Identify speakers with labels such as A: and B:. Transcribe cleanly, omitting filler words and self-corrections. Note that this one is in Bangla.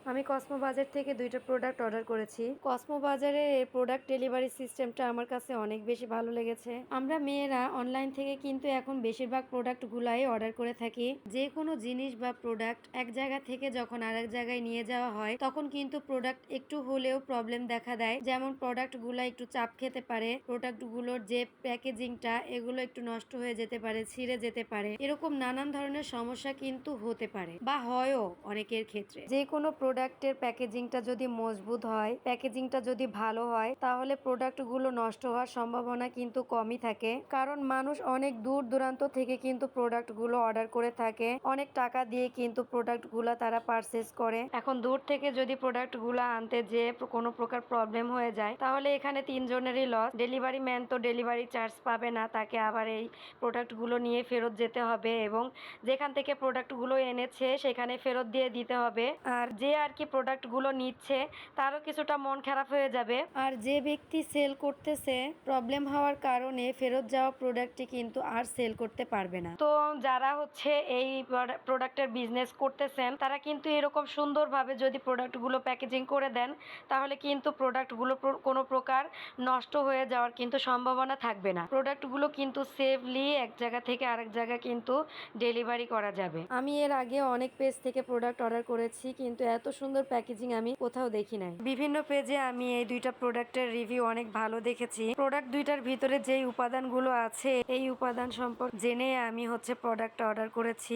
A: আমি কসমো বাজার থেকে দুইটা প্রোডাক্ট অর্ডার করেছি। কসমো বাজারের এই প্রোডাক্ট ডেলিভারি সিস্টেমটা আমার কাছে অনেক বেশি ভালো লেগেছে। আমরা মেয়েরা অনলাইন থেকে কিন্তু এখন বেশিরভাগ প্রোডাক্টগুলাই অর্ডার করে থাকি। যে কোনো জিনিস বা প্রোডাক্ট এক জায়গা থেকে যখন আরেক জায়গায় নিয়ে যাওয়া হয় তখন কিন্তু প্রোডাক্ট একটু হলেও প্রবলেম দেখা দেয়। যেমন প্রোডাক্টগুলো একটু চাপ খেতে পারে, প্রোডাক্টগুলোর যে প্যাকেজিংটা এগুলো একটু নষ্ট হয়ে যেতে পারে, ছিঁড়ে যেতে পারে, এরকম নানান ধরনের সমস্যা কিন্তু হতে পারে বা হয়ও অনেকের ক্ষেত্রে। যে কোনো প্রোডাক্টের প্যাকেজিংটা যদি মজবুত হয়, প্যাকেজিংটা যদি ভালো হয়, তাহলে প্রোডাক্টগুলো নষ্ট হওয়ার সম্ভাবনা কিন্তু কমই থাকে। কারণ মানুষ অনেক দূর দূরান্ত থেকে কিন্তু প্রোডাক্টগুলো অর্ডার করে থাকে, অনেক টাকা দিয়ে কিন্তু প্রোডাক্টগুলো তারা পারচেজ করে। এখন দূর থেকে যদি প্রোডাক্টগুলো আনতে যে কোনো প্রকার প্রবলেম হয়ে যায় তাহলে এখানে তিনজনেরই লস। ডেলিভারি ম্যান তো ডেলিভারি চার্জ পাবে না, তাকে আবার এই প্রোডাক্টগুলো নিয়ে ফেরত যেতে হবে এবং যেখান থেকে প্রোডাক্টগুলো এনেছে সেখানে ফেরত দিয়ে দিতে হবে। আর যে আর কি প্রোডাক্টগুলো নিচ্ছে তারও কিছুটা মন খারাপ হয়ে যাবে। আর যে ব্যক্তি সেল করতেছে প্রবলেম হওয়ার কারণে ফেরত যাওয়া প্রোডাক্টটি কিন্তু আর সেল করতে পারবে না। তো যারা হচ্ছে এই প্রোডাক্টের বিজনেস করতেছেন তারা কিন্তু এরকম সুন্দরভাবে যদি প্রোডাক্টগুলো প্যাকেজিং করে দেন তাহলে কিন্তু প্রোডাক্টগুলো কোনো প্রকার নষ্ট হয়ে যাওয়ার কিন্তু সম্ভাবনা থাকবে না। প্রোডাক্টগুলো কিন্তু সেফলি এক জায়গা থেকে আরেক জায়গায় কিন্তু ডেলিভারি করা যাবে। আমি এর আগে অনেক পেজ থেকে প্রোডাক্ট অর্ডার করেছি কিন্তু এত সুন্দর প্যাকেজিং আমি কোথাও দেখি নাই। বিভিন্ন পেজে আমি এই দুইটা প্রোডাক্টের রিভিউ অনেক ভালো দেখেছি। প্রোডাক্ট দুইটার ভিতরে যেই উপাদানগুলো আছে এই উপাদান সম্পর্কে জেনে আমি হচ্ছে প্রোডাক্ট অর্ডার করেছি।